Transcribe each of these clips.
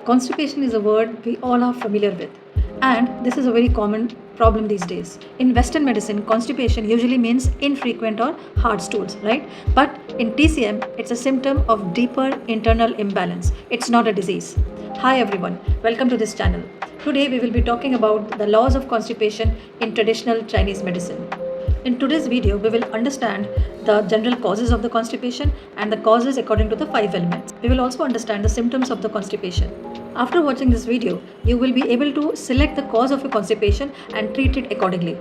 Constipation is a word we all are familiar with, and this is a very common problem these days. In Western medicine, constipation usually means infrequent or hard stools, right? But in TCM, it's a symptom of deeper internal imbalance. It's not a disease. Hi everyone, welcome to this channel. Today we will be talking about the laws of constipation in traditional Chinese medicine. In today's video, we will understand the general causes of the constipation and the causes according to the 5 elements. We will also understand the symptoms of the constipation. After watching this video, you will be able to select the cause of your constipation and treat it accordingly.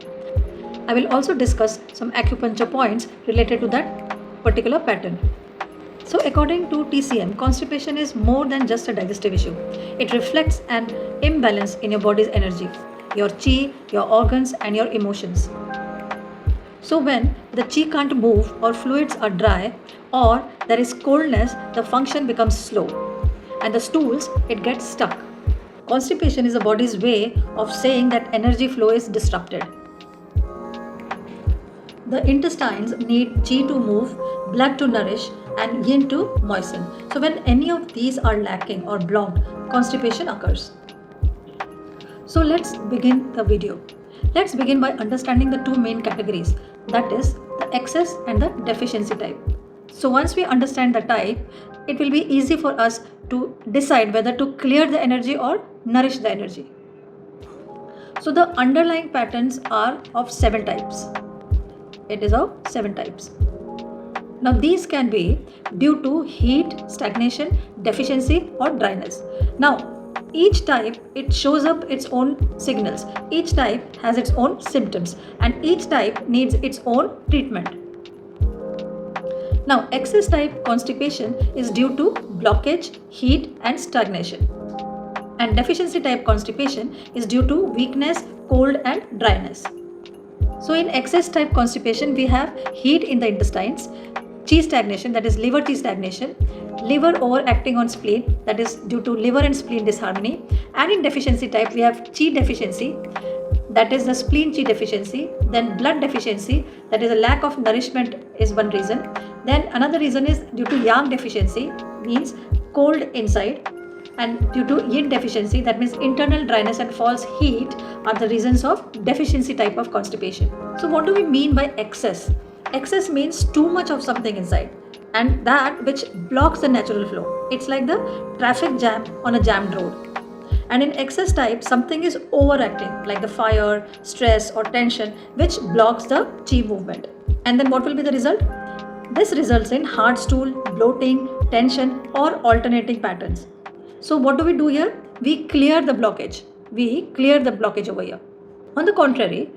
I will also discuss some acupuncture points related to that particular pattern. So according to TCM, constipation is more than just a digestive issue. It reflects an imbalance in your body's energy, your chi, your organs and your emotions. So when the chi can't move or fluids are dry or there is coldness, the function becomes slow and the stools, it gets stuck. Constipation is the body's way of saying that energy flow is disrupted. The intestines need chi to move, blood to nourish and yin to moisten. So when any of these are lacking or blocked, constipation occurs. So let's begin the video. Let's begin by understanding the two main categories, that is the excess and the deficiency type. So once we understand the type, it will be easy for us to decide whether to clear the energy or nourish the energy. So the underlying patterns are of 7 types. It is of 7 types. Now these can be due to heat, stagnation, deficiency or dryness. Now each type, it shows up its own signals. Each type has its own symptoms and each type needs its own treatment. Now excess type constipation is due to blockage, heat and stagnation. And deficiency type constipation is due to weakness, cold and dryness. So in excess type constipation, we have heat in the intestines, chi stagnation, that is liver chi stagnation, liver overacting on spleen, that is due to liver and spleen disharmony, and in deficiency type we have chi deficiency, that is the spleen chi deficiency, then blood deficiency, that is a lack of nourishment is one reason, then another reason is due to yang deficiency, means cold inside, and due to yin deficiency, that means internal dryness and false heat are the reasons of deficiency type of constipation. So what do we mean by excess? Excess means too much of something inside and that which blocks the natural flow. It's like the traffic jam on a jammed road. And in excess type, something is overacting like the fire, stress or tension which blocks the chi movement. And then what will be the result? This results in hard stool, bloating, tension or alternating patterns. So what do we do here? We clear the blockage. We clear the blockage over here. On the contrary,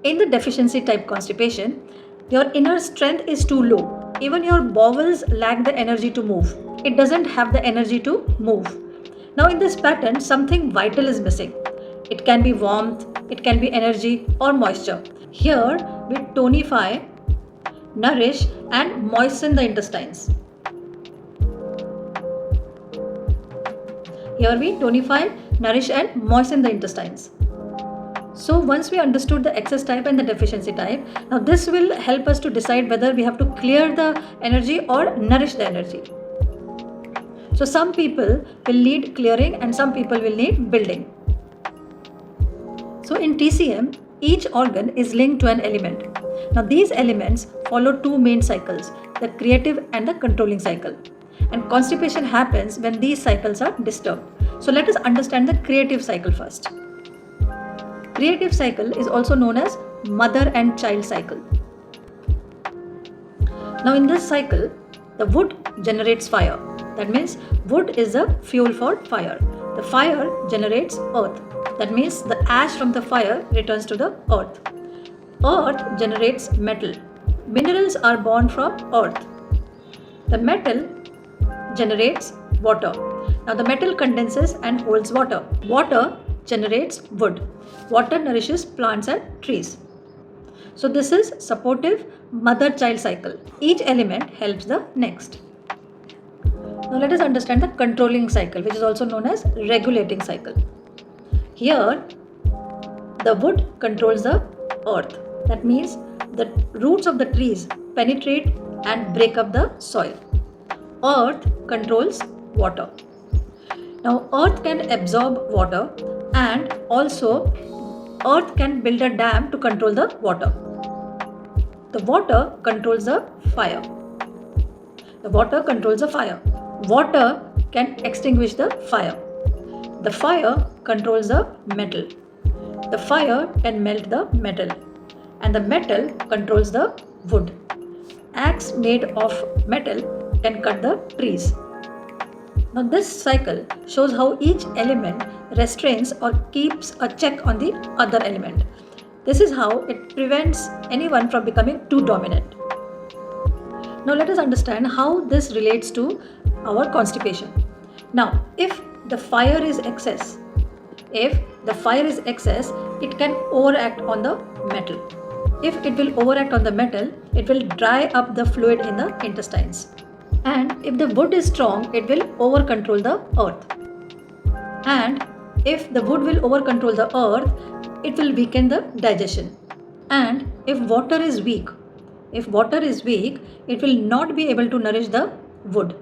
in the deficiency type constipation, your inner strength is too low. Even your bowels lack the energy to move. It doesn't have the energy to move. Now in this pattern, something vital is missing. It can be warmth, it can be energy or moisture. Here we tonify, nourish and moisten the intestines. Here we tonify, nourish and moisten the intestines. So once we understood the excess type and the deficiency type, now this will help us to decide whether we have to clear the energy or nourish the energy. So some people will need clearing and some people will need building. So in TCM, each organ is linked to an element. Now these elements follow 2 main cycles, the creative and the controlling cycle. And constipation happens when these cycles are disturbed. So let us understand the creative cycle first. Creative cycle is also known as mother and child cycle. Now in this cycle, the wood generates fire. That means wood is the fuel for fire. The fire generates earth. That means the ash from the fire returns to the earth. Earth generates metal. Minerals are born from earth. The metal generates water. Now the metal condenses and holds water. Water generates wood. Water nourishes plants and trees. So this is supportive mother-child cycle. Each element helps the next. Now let us understand the controlling cycle, which is also known as regulating cycle. Here the wood controls the earth. That means the roots of the trees penetrate and break up the soil. Earth controls water. Now, earth can absorb water, and also earth can build a dam to control the water. The water controls the fire. The water controls the fire. Water can extinguish the fire. The fire controls the metal. The fire can melt the metal. And the metal controls the wood. Axe made of metal can cut the trees. Now this cycle shows how each element restrains or keeps a check on the other element. This is how it prevents anyone from becoming too dominant. Now let us understand how this relates to our constipation. Now, if the fire is excess, it can overact on the metal. If it will overact on the metal, it will dry up the fluid in the intestines. And if the wood is strong, it will over control the earth. And if the wood will over control the earth, it will weaken the digestion. And if water is weak, it will not be able to nourish the wood.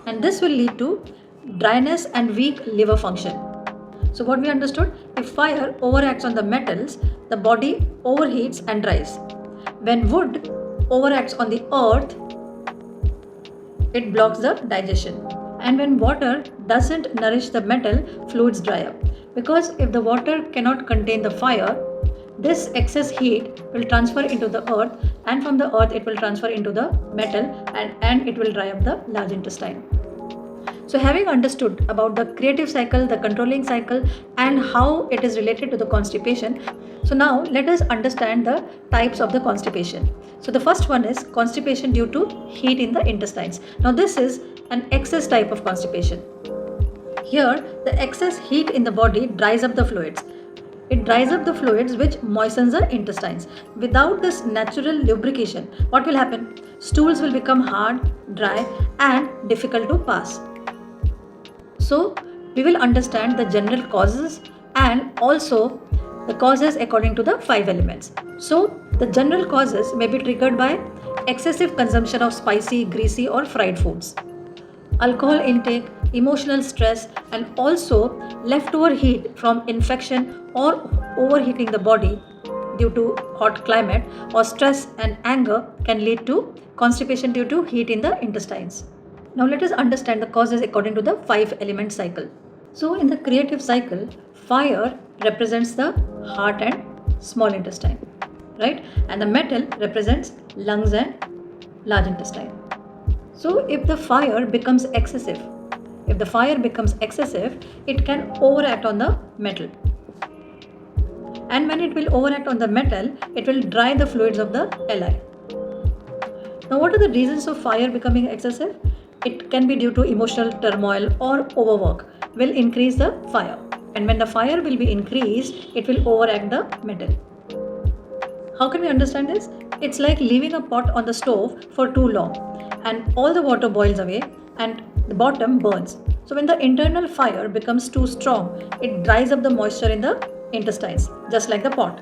And this will lead to dryness and weak liver function. So what we understood, if fire overacts on the metals, the body overheats and dries. When wood overacts on the earth, it blocks the digestion. And when water doesn't nourish the metal, fluids dry up. Because if the water cannot contain the fire, this excess heat will transfer into the earth, and from the earth it will transfer into the metal, and it will dry up the large intestine. So having understood about the creative cycle, the controlling cycle, and how it is related to the constipation, so now let us understand the types of the constipation. So the first one is constipation due to heat in the intestines. Now this is an excess type of constipation. Here the excess heat in the body dries up the fluids. It dries up the fluids which moistens the intestines. Without this natural lubrication, what will happen? Stools will become hard, dry, and difficult to pass. So we will understand the general causes and also the causes according to the 5 elements. So the general causes may be triggered by excessive consumption of spicy, greasy, or fried foods, alcohol intake, emotional stress, and also leftover heat from infection or overheating the body due to hot climate, or stress and anger can lead to constipation due to heat in the intestines. Now let us understand the causes according to the 5 element cycle. So in the creative cycle, fire represents the heart and small intestine, right? And the metal represents lungs and large intestine. So if the fire becomes excessive, it can overact on the metal. And when it will overact on the metal, it will dry the fluids of the LI. Now what are the reasons of fire becoming excessive? It can be due to emotional turmoil or overwork will increase the fire. And when the fire will be increased, it will overact the metal. How can we understand this? It's like leaving a pot on the stove for too long and all the water boils away and the bottom burns. So when the internal fire becomes too strong, it dries up the moisture in the intestines, just like the pot.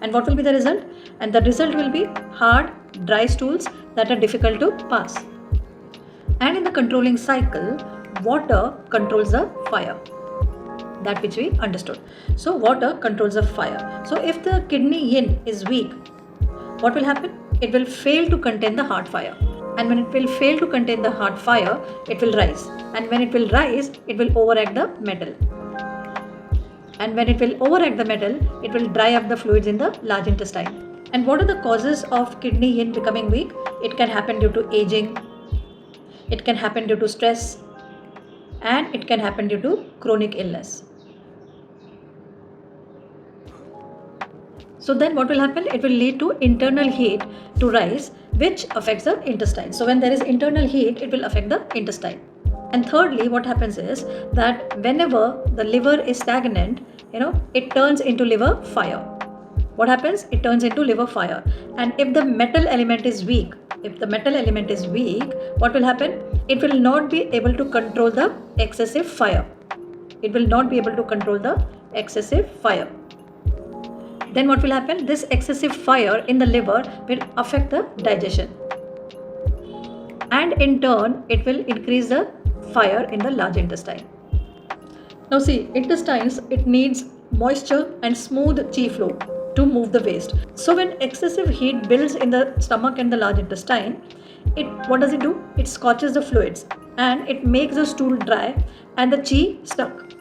And what will be the result? And the result will be hard, dry stools that are difficult to pass. And in the controlling cycle, water controls the fire. That which we understood. So water controls the fire. So if the kidney yin is weak, what will happen? It will fail to contain the heart fire. And when it will fail to contain the heart fire, it will rise. And when it will rise, it will overact the metal. And when it will overact the metal, it will dry up the fluids in the large intestine. And what are the causes of kidney yin becoming weak? It can happen due to aging, it can happen due to stress, and it can happen due to chronic illness. So then what will happen? It will lead to internal heat to rise, which affects the intestine. So when there is internal heat, it will affect the intestine. And thirdly, what happens is that whenever the liver is stagnant, it turns into liver fire. What happens? It turns into liver fire. And if the metal element is weak, what will happen? It will not be able to control the excessive fire. Then what will happen? This excessive fire in the liver will affect the digestion. And in turn, it will increase the fire in the large intestine. Now see, intestines, it needs moisture and smooth chi flow to move the waste. So when excessive heat builds in the stomach and the large intestine, it what does it do? It scorches the fluids and it makes the stool dry and the chi stuck.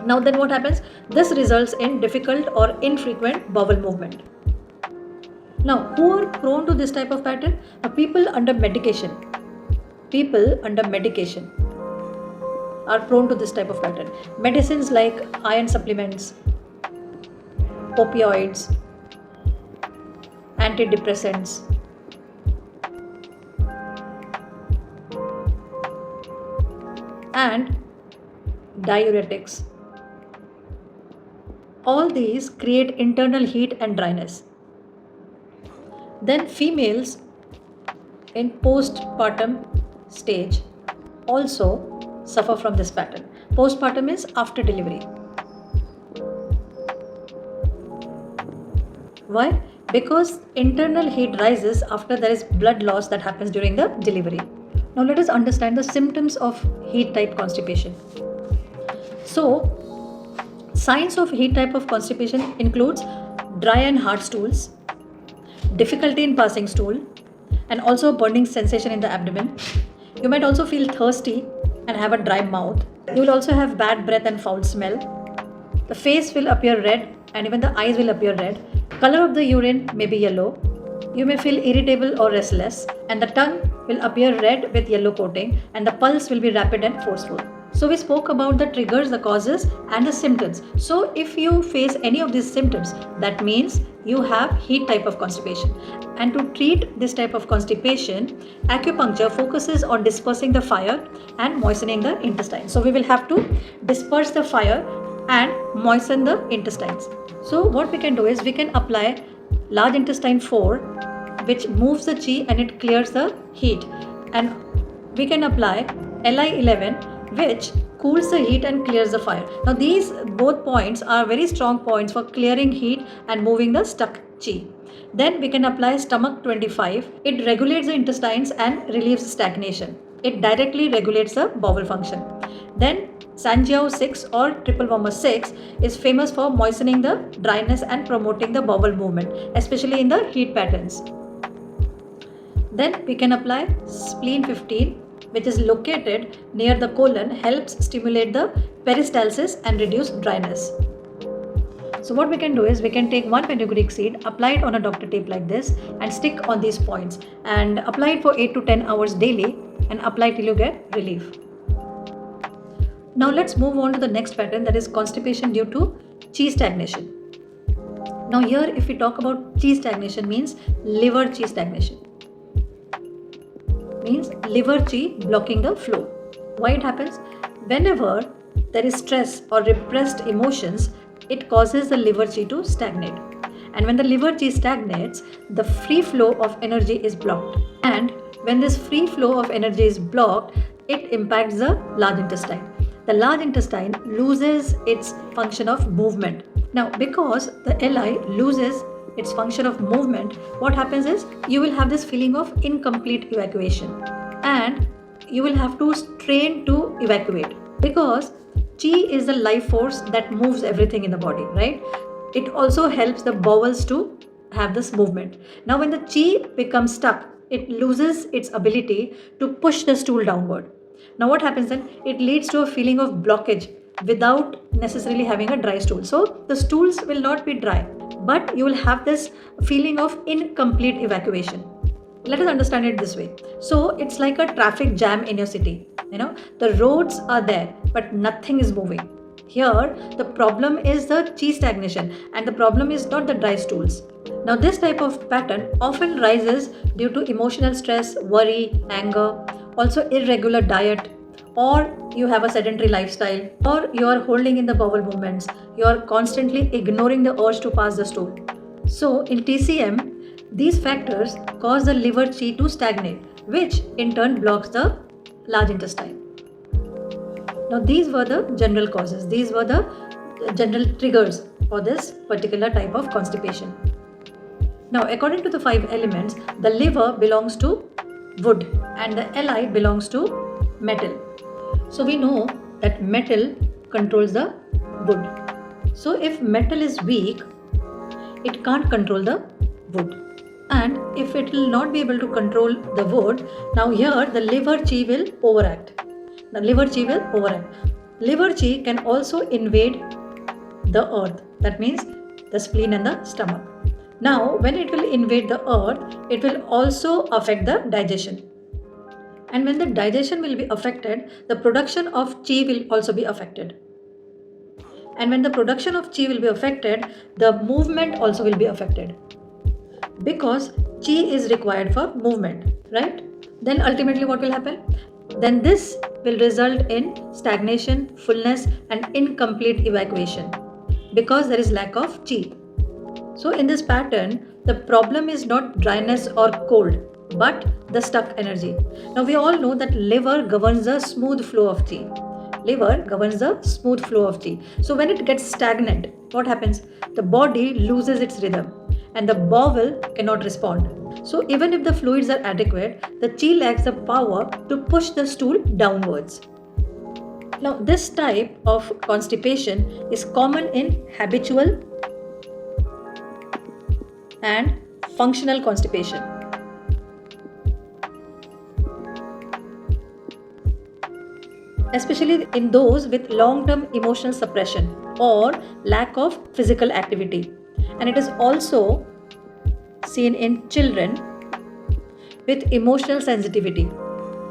Now then what happens? This results in difficult or infrequent bowel movement. Now, who are prone to this type of pattern? People under medication. People under medication are prone to this type of pattern. Medicines like iron supplements, opioids, antidepressants, and diuretics. All these create internal heat and dryness. Then females in postpartum stage also suffer from this pattern. Postpartum is after delivery. Why? Because internal heat rises after there is blood loss that happens during the delivery. Now let us understand the symptoms of heat type constipation. So, signs of heat type of constipation includes dry and hard stools, difficulty in passing stool, and also a burning sensation in the abdomen. You might also feel thirsty and have a dry mouth. You will also have bad breath and foul smell. The face will appear red and even the eyes will appear red. Color of the urine may be yellow. You may feel irritable or restless, and the tongue will appear red with yellow coating, and the pulse will be rapid and forceful. So we spoke about the triggers, the causes, and the symptoms. So if you face any of these symptoms, that means you have heat type of constipation. And to treat this type of constipation, acupuncture focuses on dispersing the fire and moistening the intestines. So we will have to disperse the fire and moisten the intestines. So what we can do is we can apply large intestine 4, which moves the chi and it clears the heat, and we can apply Li 11, which cools the heat and clears the fire. Now these both points are very strong points for clearing heat and moving the stuck chi. Then we can apply stomach 25. It regulates the intestines and relieves stagnation. It directly regulates the bowel function. Then Sanjiao 6 or triple warmer 6 is famous for moistening the dryness and promoting the bowel movement, especially in the heat patterns. Then we can apply spleen 15, which is located near the colon, helps stimulate the peristalsis and reduce dryness. So what we can do is we can take one fenugreek seed, apply it on a doctor tape like this and stick on these points and apply it for 8 to 10 hours daily and apply till you get relief. Now let's move on to the next pattern, that is constipation due to chi stagnation. Now here if we talk about chi stagnation, means liver chi stagnation. Means liver chi blocking the flow. Why it happens? Whenever there is stress or repressed emotions, it causes the liver chi to stagnate. And when the liver chi stagnates, the free flow of energy is blocked. And when this free flow of energy is blocked, it impacts the large intestine. The large intestine loses its function of movement. Now, because the Li loses its function of movement, what happens is you will have this feeling of incomplete evacuation and you will have to strain to evacuate, because chi is the life force that moves everything in the body, right? It also helps the bowels to have this movement. Now when the chi becomes stuck, it loses its ability to push the stool downward. Now what happens then? It leads to a feeling of blockage without necessarily having a dry stool. So the stools will not be dry, but you will have this feeling of incomplete evacuation. Let us understand it this way. So it's like a traffic jam in your city. The roads are there, but nothing is moving. Here, the problem is the chi stagnation, and the problem is not the dry stools. Now, this type of pattern often rises due to emotional stress, worry, anger, also irregular diet, or you have a sedentary lifestyle, or you are holding in the bowel movements, you are constantly ignoring the urge to pass the stool. So, in TCM, these factors cause the liver chi to stagnate, which in turn blocks the large intestine. Now, these were the general causes, these were the general triggers for this particular type of constipation. Now, according to the 5 elements, the liver belongs to wood and the Li belongs to metal. So we know that metal controls the wood. So if metal is weak, it can't control the wood. And if it will not be able to control the wood, now here the liver chi will overact. The liver chi will overact. Liver chi can also invade the earth. That means the spleen and the stomach. Now when it will invade the earth, it will also affect the digestion. And when the digestion will be affected, the production of chi will also be affected. And when the production of chi will be affected, the movement also will be affected. Because chi is required for movement, right? Then ultimately what will happen? Then this will result in stagnation, fullness, and incomplete evacuation because there is lack of chi. So in this pattern, the problem is not dryness or cold, but the stuck energy. Now we all know that liver governs the smooth flow of chi. Liver governs the smooth flow of chi. So when it gets stagnant, what happens? The body loses its rhythm and the bowel cannot respond. So even if the fluids are adequate, the chi lacks the power to push the stool downwards. Now this type of constipation is common in habitual and functional constipation. Especially in those with long-term emotional suppression or lack of physical activity. And it is also seen in children with emotional sensitivity.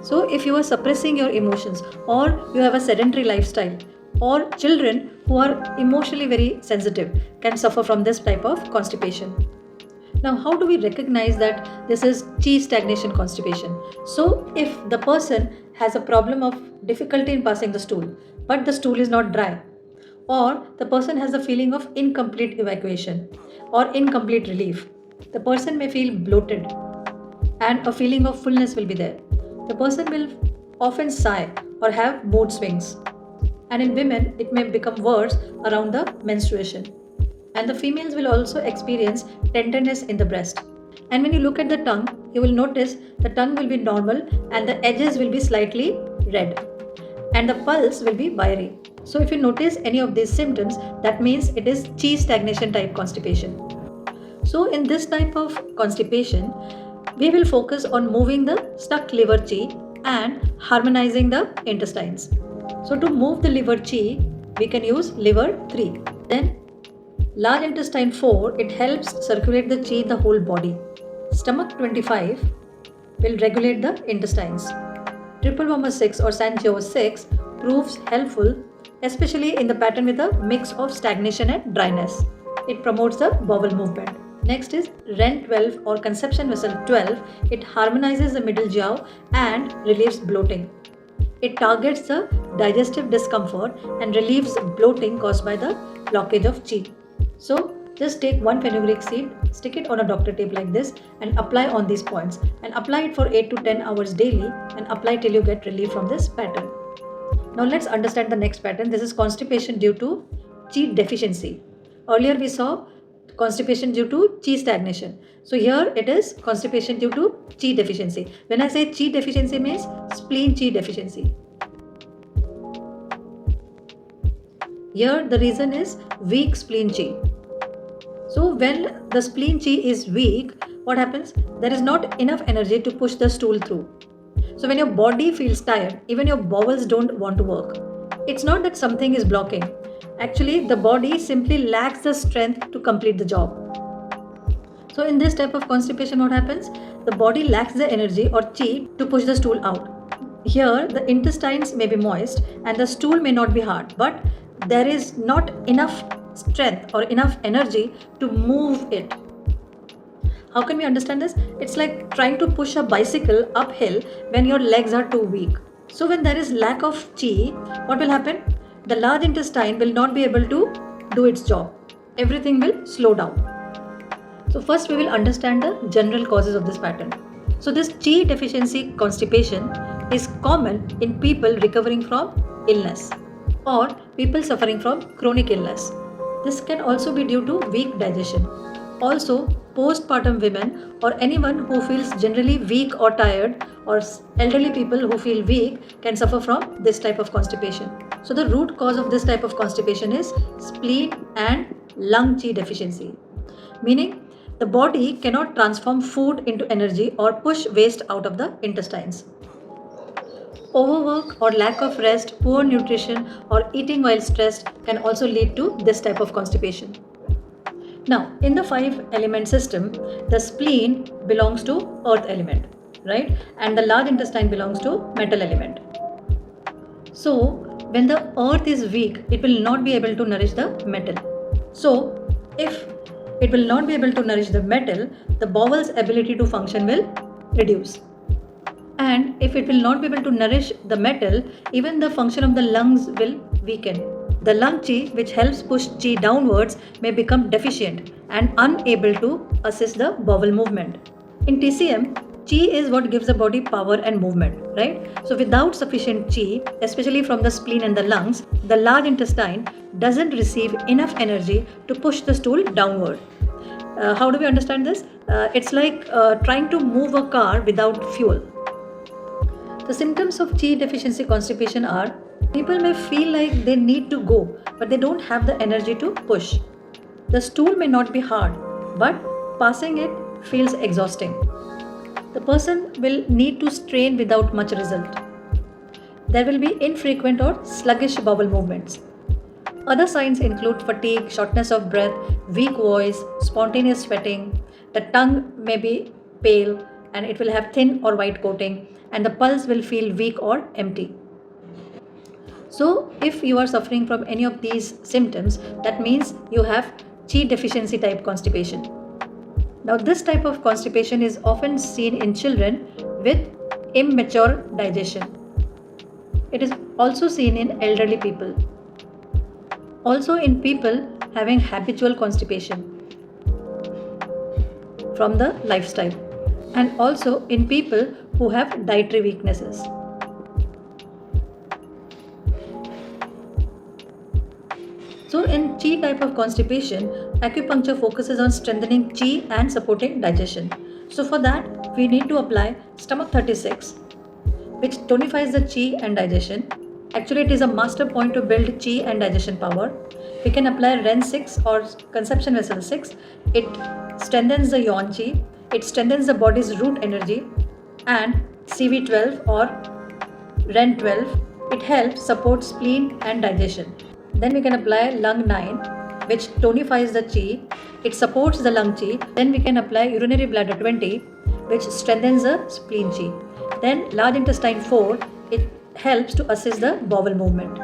So if you are suppressing your emotions or you have a sedentary lifestyle, or children who are emotionally very sensitive can suffer from this type of constipation. Now, how do we recognize that this is chi stagnation constipation? So, if the person has a problem of difficulty in passing the stool, but the stool is not dry, or the person has a feeling of incomplete evacuation or incomplete relief, the person may feel bloated and a feeling of fullness will be there. The person will often sigh or have mood swings. And in women, it may become worse around the menstruation. And the females will also experience tenderness in the breast. And when you look at the tongue, you will notice the tongue will be normal and the edges will be slightly red. And the pulse will be wiry. So if you notice any of these symptoms, that means it is chi stagnation type constipation. So in this type of constipation, we will focus on moving the stuck liver chi and harmonizing the intestines. So to move the liver chi, we can use liver 3. Then large intestine 4, it helps circulate the chi in the whole body. Stomach 25 will regulate the intestines. Triple Warmer 6 or Sanjiao 6 proves helpful, especially in the pattern with a mix of stagnation and dryness. It promotes the bowel movement. Next is Ren 12 or Conception Vessel 12. It harmonizes the middle jiao and relieves bloating. It targets the digestive discomfort and relieves bloating caused by the blockage of chi. So just take one fenugreek seed, stick it on a doctor tape like this and apply on these points and apply it for 8 to 10 hours daily and apply till you get relief from this pattern. Now let's understand the next pattern. This is constipation due to chi deficiency. Earlier we saw constipation due to chi stagnation. So here it is constipation due to chi deficiency. When I say chi deficiency means spleen chi deficiency. Here the reason is weak spleen chi. So when the spleen chi is weak, what happens? There is not enough energy to push the stool through. So when your body feels tired, even your bowels don't want to work. It's not that something is blocking. Actually, the body simply lacks the strength to complete the job. So in this type of constipation, what happens? The body lacks the energy or chi to push the stool out. Here, the intestines may be moist and the stool may not be hard, but there is not enough strength or enough energy to move it. How can we understand this? It's like trying to push a bicycle uphill when your legs are too weak. So when there is lack of chi, what will happen? The large intestine will not be able to do its job. Everything will slow down. So first we will understand the general causes of this pattern. So this chi deficiency constipation is common in people recovering from illness or people suffering from chronic illness. This can also be due to weak digestion. Also, postpartum women or anyone who feels generally weak or tired, or elderly people who feel weak can suffer from this type of constipation. So the root cause of this type of constipation is spleen and lung qi deficiency, meaning the body cannot transform food into energy or push waste out of the intestines. Overwork or lack of rest, poor nutrition, or eating while stressed can also lead to this type of constipation. Now, in the five element system, the spleen belongs to earth element, right? And the large intestine belongs to metal element. So, when the earth is weak, it will not be able to nourish the metal. So, if it will not be able to nourish the metal, the bowel's ability to function will reduce. And if it will not be able to nourish the metal, even the function of the lungs will weaken. The lung qi, which helps push qi downwards, may become deficient and unable to assist the bowel movement. In TCM, qi is what gives the body power and movement, right? So without sufficient qi, especially from the spleen and the lungs, the large intestine doesn't receive enough energy to push the stool downward. How do we understand this? It's like trying to move a car without fuel. The symptoms of qi deficiency constipation are: people may feel like they need to go, but they don't have the energy to push. The stool may not be hard, but passing it feels exhausting. The person will need to strain without much result. There will be infrequent or sluggish bowel movements. Other signs include fatigue, shortness of breath, weak voice, spontaneous sweating. The tongue may be pale and it will have thin or white coating, and the pulse will feel weak or empty. So, if you are suffering from any of these symptoms, that means you have qi deficiency type constipation. Now, this type of constipation is often seen in children with immature digestion. It is also seen in elderly people. Also in people having habitual constipation from the lifestyle, and also in people who have dietary weaknesses. So in qi type of constipation, acupuncture focuses on strengthening qi and supporting digestion. So for that, we need to apply stomach 36, which tonifies the qi and digestion. Actually, it is a master point to build qi and digestion power. We can apply Ren 6 or conception vessel 6. It strengthens the yon qi, it strengthens the body's root energy, and CV12 or Ren 12, it helps support spleen and digestion. Then we can apply lung 9, which tonifies the qi, it supports the lung qi. Then we can apply urinary bladder 20, which strengthens the spleen qi. Then large intestine 4, it helps to assist the bowel movement.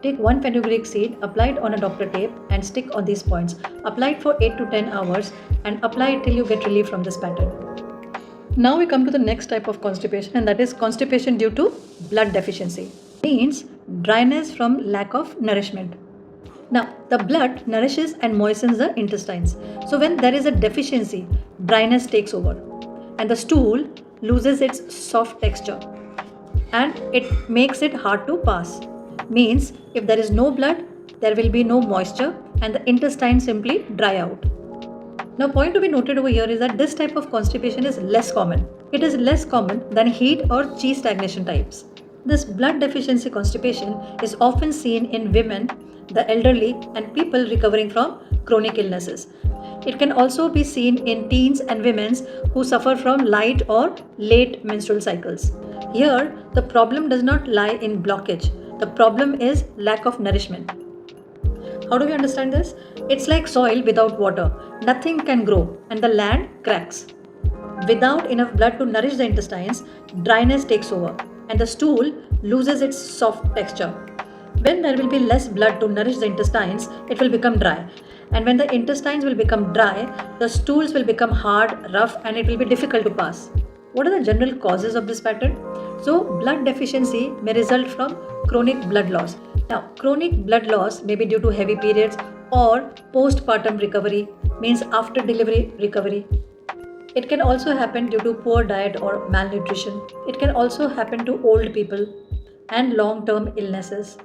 Take 1 fenugreek seed, apply it on a doctor tape and stick on these points. Apply it for 8 to 10 hours and apply it till you get relief from this pattern. Now we come to the next type of constipation, and that is constipation due to blood deficiency. Means dryness from lack of nourishment. Now, the blood nourishes and moistens the intestines. So when there is a deficiency, dryness takes over and the stool loses its soft texture and it makes it hard to pass. Means if there is no blood, there will be no moisture and the intestines simply dry out. Now, point to be noted over here is that this type of constipation is less common. It is less common than heat or qi stagnation types. This blood deficiency constipation is often seen in women, the elderly, and people recovering from chronic illnesses. It can also be seen in teens and women who suffer from light or late menstrual cycles. Here, the problem does not lie in blockage. The problem is lack of nourishment. How do we understand this? It's like soil without water. Nothing can grow and the land cracks. Without enough blood to nourish the intestines, dryness takes over and the stool loses its soft texture. When there will be less blood to nourish the intestines, it will become dry. And when the intestines will become dry, the stools will become hard, rough, and it will be difficult to pass. What are the general causes of this pattern? So, blood deficiency may result from chronic blood loss. Now, chronic blood loss may be due to heavy periods or postpartum recovery, means after delivery recovery. It can also happen due to poor diet or malnutrition. It can also happen to old people and long-term illnesses.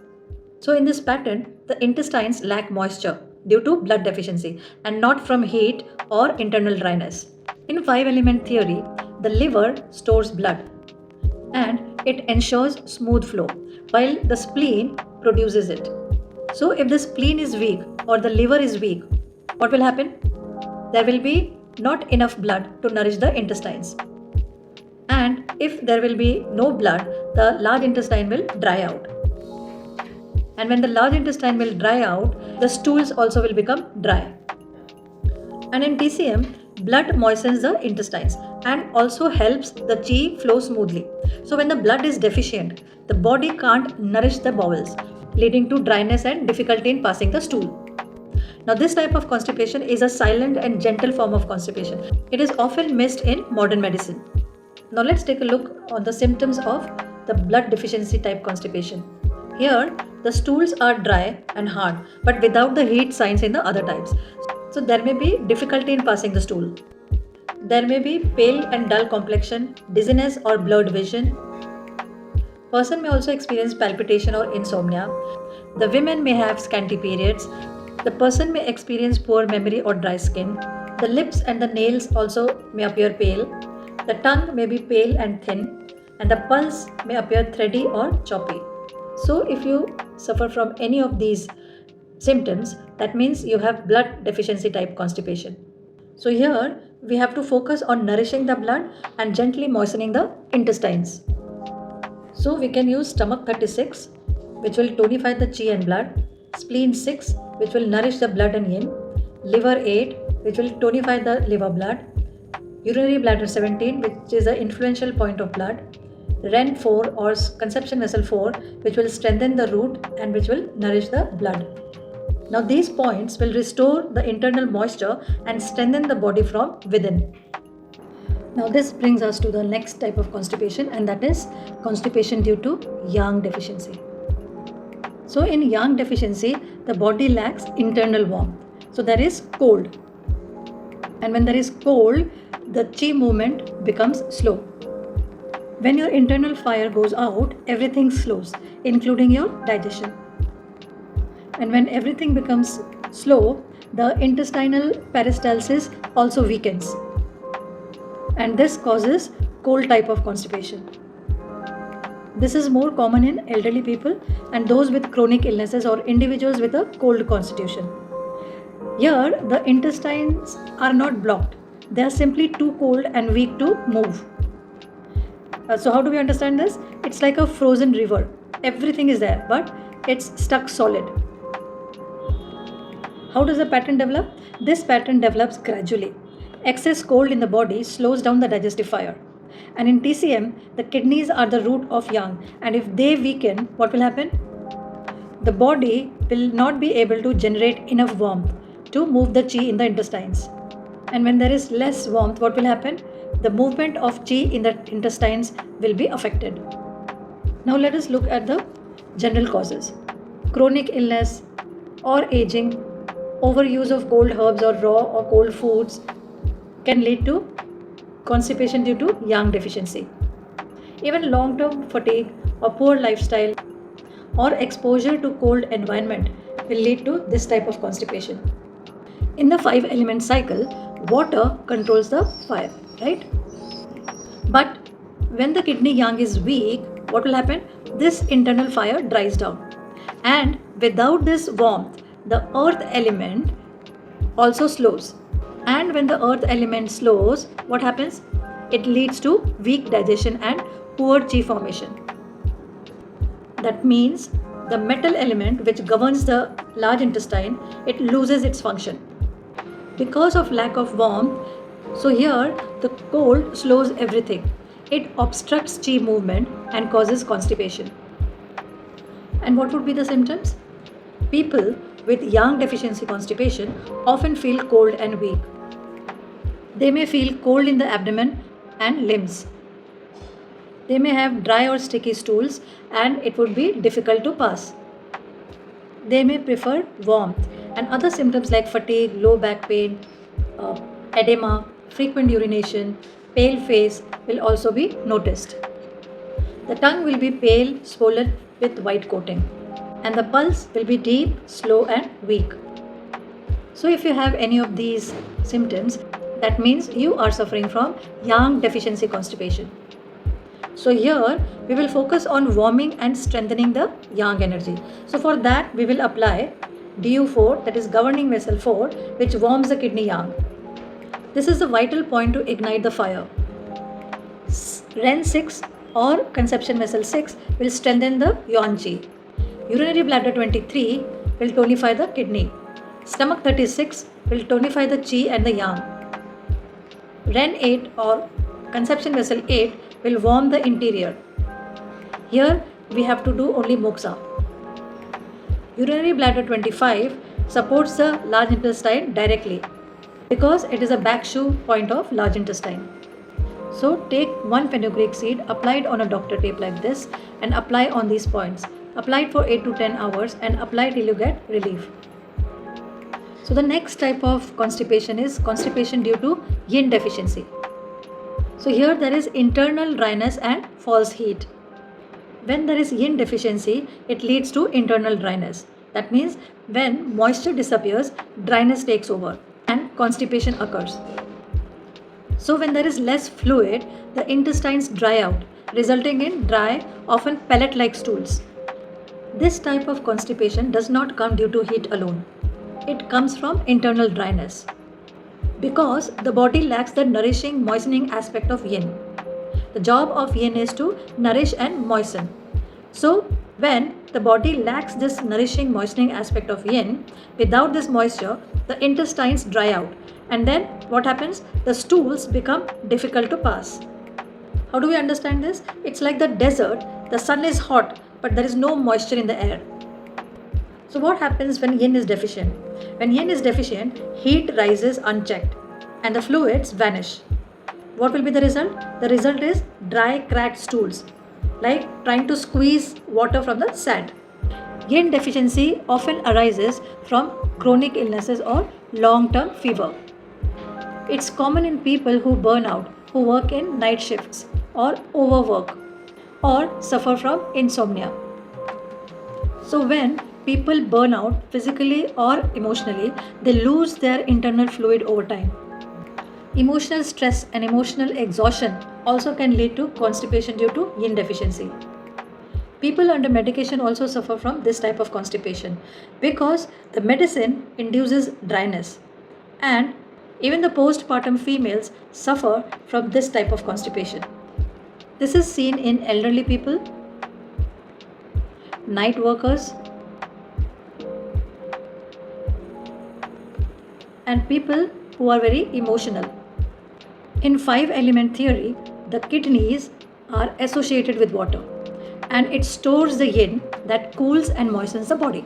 So in this pattern, the intestines lack moisture due to blood deficiency and not from heat or internal dryness. In 5-element theory, the liver stores blood and it ensures smooth flow, while the spleen produces it. So, if the spleen is weak or the liver is weak, what will happen? There will be not enough blood to nourish the intestines. And if there will be no blood, the large intestine will dry out. And when the large intestine will dry out, the stools also will become dry. And in TCM, blood moistens the intestines and also helps the chi flow smoothly. So when the blood is deficient, the body can't nourish the bowels, leading to dryness and difficulty in passing the stool. Now this type of constipation is a silent and gentle form of constipation. It is often missed in modern medicine. Now let's take a look on the symptoms of the blood deficiency type constipation. Here, the stools are dry and hard, but without the heat signs in the other types. So there may be difficulty in passing the stool. There may be pale and dull complexion, dizziness or blurred vision. Person may also experience palpitation or insomnia. The women may have scanty periods. The person may experience poor memory or dry skin. The lips and the nails also may appear pale. The tongue may be pale and thin, and the pulse may appear thready or choppy. So if you suffer from any of these symptoms, that means you have blood deficiency type constipation. So here we have to focus on nourishing the blood and gently moistening the intestines. So we can use stomach 36, which will tonify the chi and blood, spleen 6, which will nourish the blood and yin, liver 8, which will tonify the liver blood, urinary bladder 17, which is the influential point of blood, REN 4 or conception vessel 4, which will strengthen the root and which will nourish the blood. Now these points will restore the internal moisture and strengthen the body from within. Now this brings us to the next type of constipation, and that is constipation due to yang deficiency. So in yang deficiency, the body lacks internal warmth. So there is cold. And when there is cold, the chi movement becomes slow. When your internal fire goes out, everything slows, including your digestion. And when everything becomes slow, the intestinal peristalsis also weakens. And this causes cold type of constipation. This is more common in elderly people and those with chronic illnesses or individuals with a cold constitution. Here, the intestines are not blocked. They are simply too cold and weak to move. So how do we understand this? It's like a frozen river. Everything is there, but it's stuck solid. How does the pattern develop? This pattern develops gradually. Excess cold in the body slows down the digestive fire. And in TCM, the kidneys are the root of yang, and if they weaken, what will happen? The body will not be able to generate enough warmth to move the chi in the intestines. And when there is less warmth, what will happen? The movement of chi in the intestines will be affected. Now let us look at the general causes. Chronic illness or aging, overuse of cold herbs or raw or cold foods can lead to constipation due to yang deficiency. Even long-term fatigue or poor lifestyle or exposure to cold environment will lead to this type of constipation. In the 5-element cycle, water controls the fire, right? But when the kidney yang is weak, what will happen? This internal fire dries down. And without this warmth, the earth element also slows. And when the earth element slows, what happens? It leads to weak digestion and poor chi formation. That means the metal element which governs the large intestine, it loses its function. Because of lack of warmth, so here the cold slows everything. It obstructs chi movement and causes constipation. And what would be the symptoms? People with yang deficiency constipation often feel cold and weak. They may feel cold in the abdomen and limbs. They may have dry or sticky stools and it would be difficult to pass. They may prefer warmth, and other symptoms like fatigue, low back pain, edema, frequent urination, pale face will also be noticed. The tongue will be pale, swollen with white coating, and the pulse will be deep, slow and weak. So if you have any of these symptoms, that means you are suffering from yang deficiency constipation. So here we will focus on warming and strengthening the yang energy. So for that we will apply DU4, that is governing vessel 4, which warms the kidney yang. This is the vital point to ignite the fire. REN 6 or conception vessel 6 will strengthen the yuan qi. Urinary bladder 23 will tonify the kidney. Stomach 36 will tonify the qi and the yang. REN 8 or conception vessel 8 will warm the interior. Here we have to do only moksha. Urinary bladder 25 supports the large intestine directly because it is a back shoe point of large intestine. So take one fenugreek seed, apply it on a doctor tape like this and apply on these points. Apply it for 8 to 10 hours and apply till you get relief. So the next type of constipation is constipation due to yin deficiency. So here there is internal dryness and false heat. When there is yin deficiency, it leads to internal dryness. That means when moisture disappears, dryness takes over and constipation occurs. So when there is less fluid, the intestines dry out, resulting in dry, often pellet-like stools. This type of constipation does not come due to heat alone. It comes from internal dryness because the body lacks the nourishing, moistening aspect of yin. The job of yin is to nourish and moisten. So when the body lacks this nourishing, moistening aspect of yin, without this moisture, the intestines dry out. And then what happens? The stools become difficult to pass. How do we understand this? It's like the desert. The sun is hot, but there is no moisture in the air. So what happens when yin is deficient? When yin is deficient, heat rises unchecked and the fluids vanish. What will be the result? The result is dry, cracked stools, like trying to squeeze water from the sand. Yin deficiency often arises from chronic illnesses or long-term fever. It's common in people who burn out, who work in night shifts or overwork or suffer from insomnia. So when people burn out physically or emotionally, they lose their internal fluid over time. Emotional stress and emotional exhaustion also can lead to constipation due to yin deficiency. People under medication also suffer from this type of constipation because the medicine induces dryness, and even the postpartum females suffer from this type of constipation. This is seen in elderly people, night workers, and people who are very emotional. In 5-element theory, the kidneys are associated with water and it stores the yin that cools and moistens the body.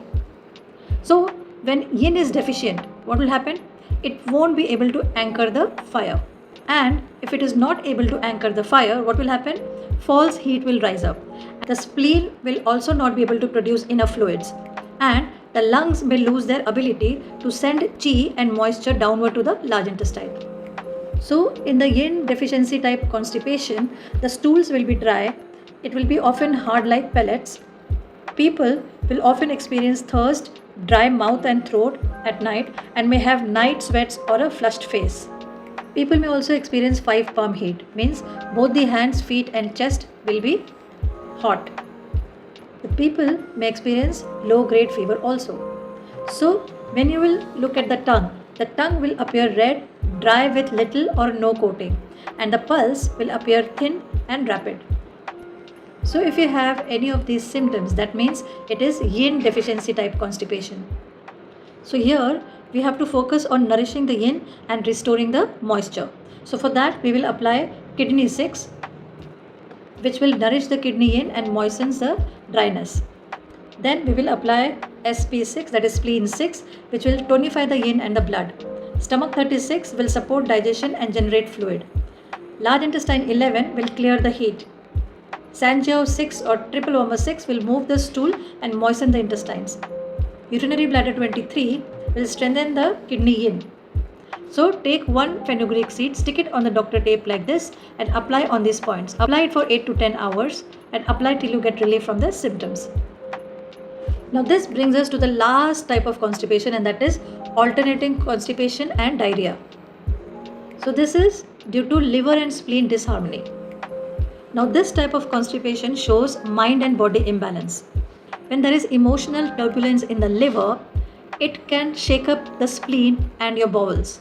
So when yin is deficient, what will happen? It won't be able to anchor the fire. And if it is not able to anchor the fire, what will happen? False heat will rise up. The spleen will also not be able to produce enough fluids. And the lungs may lose their ability to send qi and moisture downward to the large intestine. So in the yin deficiency type constipation, the stools will be dry. It will be often hard like pellets. People will often experience thirst, dry mouth and throat at night, and may have night sweats or a flushed face. People may also experience 5-palm heat, means both the hands, feet and chest will be hot. The people may experience low-grade fever also. So when you will look at the tongue will appear red, dry with little or no coating, and the pulse will appear thin and rapid. So if you have any of these symptoms, that means it is yin deficiency type constipation. So here we have to focus on nourishing the yin and restoring the moisture. So for that we will apply kidney 6, which will nourish the kidney yin and moistens the dryness. Then we will apply SP6, that is spleen 6, which will tonify the yin and the blood. Stomach 36 will support digestion and generate fluid. Large intestine 11 will clear the heat. Sanjiao 6 or triple warmer 6 will move the stool and moisten the intestines. Urinary bladder 23 will strengthen the kidney yin. So take one fenugreek seed, stick it on the doctor tape like this and apply on these points. Apply it for 8 to 10 hours and apply till you get relief from the symptoms. Now this brings us to the last type of constipation, and that is alternating constipation and diarrhea. So this is due to liver and spleen disharmony. Now this type of constipation shows mind and body imbalance. When there is emotional turbulence in the liver, it can shake up the spleen and your bowels.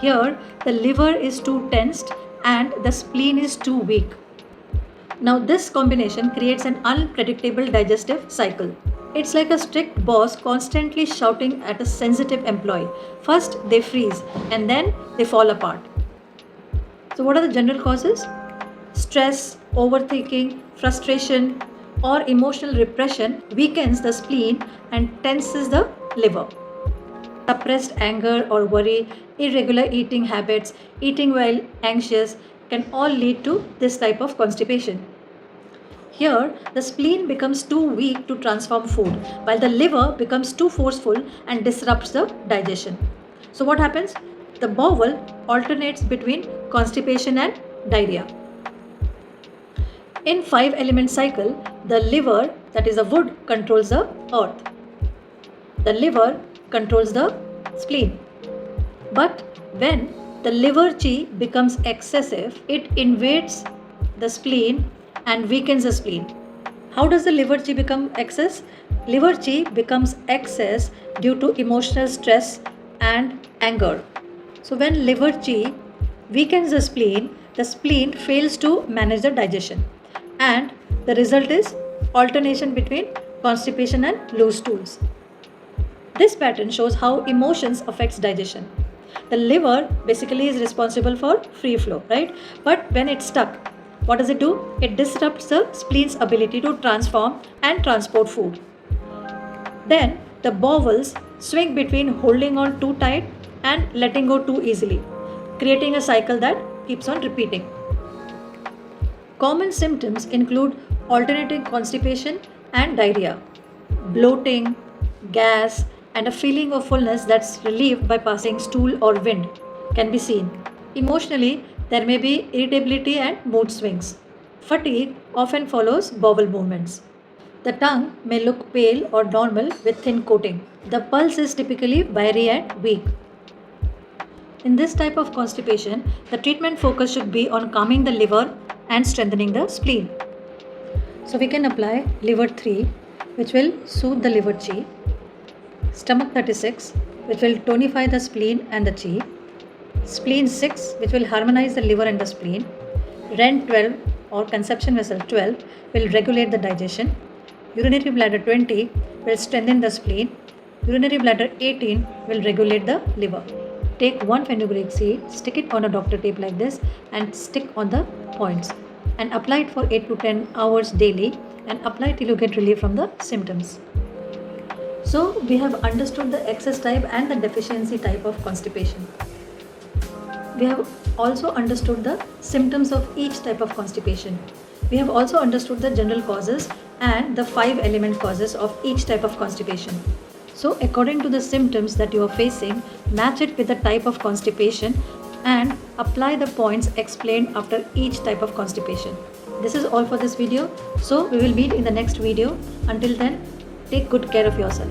Here, the liver is too tensed and the spleen is too weak. Now this combination creates an unpredictable digestive cycle. It's like a strict boss constantly shouting at a sensitive employee. First they freeze and then they fall apart. So what are the general causes? Stress, overthinking, frustration, or emotional repression weakens the spleen and tenses the liver. Suppressed anger or worry, irregular eating habits, eating while anxious can all lead to this type of constipation. Here, the spleen becomes too weak to transform food, while the liver becomes too forceful and disrupts the digestion. So what happens? The bowel alternates between constipation and diarrhea. In 5-element cycle, the liver, that is the wood, controls the earth. The liver controls the spleen. But when the liver chi becomes excessive, it invades the spleen and weakens the spleen. How does the liver chi become excess? Liver chi becomes excess due to emotional stress and anger. So when liver chi weakens the spleen fails to manage the digestion, and the result is alternation between constipation and loose stools. This pattern shows how emotions affects digestion. The liver basically is responsible for free flow, right? But when it's stuck, what does it do? It disrupts the spleen's ability to transform and transport food. Then the bowels swing between holding on too tight and letting go too easily, creating a cycle that keeps on repeating. Common symptoms include alternating constipation and diarrhea, bloating, gas, and a feeling of fullness that's relieved by passing stool or wind can be seen. Emotionally, there may be irritability and mood swings. Fatigue often follows bowel movements. The tongue may look pale or normal with thin coating. The pulse is typically wiry and weak. In this type of constipation, the treatment focus should be on calming the liver and strengthening the spleen. So we can apply liver 3, which will soothe the liver chi, stomach 36, which will tonify the spleen and the chi, spleen 6, which will harmonize the liver and the spleen, REN 12 or conception vessel 12 will regulate the digestion, urinary bladder 20 will strengthen the spleen, urinary bladder 18 will regulate the liver. Take one fenugreek seed, stick it on a doctor tape like this and stick on the points and apply it for 8 to 10 hours daily and apply till you get relief from the symptoms. So we have understood the excess type and the deficiency type of constipation. We have also understood the symptoms of each type of constipation. We have also understood the general causes and the 5-element causes of each type of constipation. So according to the symptoms that you are facing, match it with the type of constipation and apply the points explained after each type of constipation. This is all for this video. So we will meet in the next video. Until then, take good care of yourself.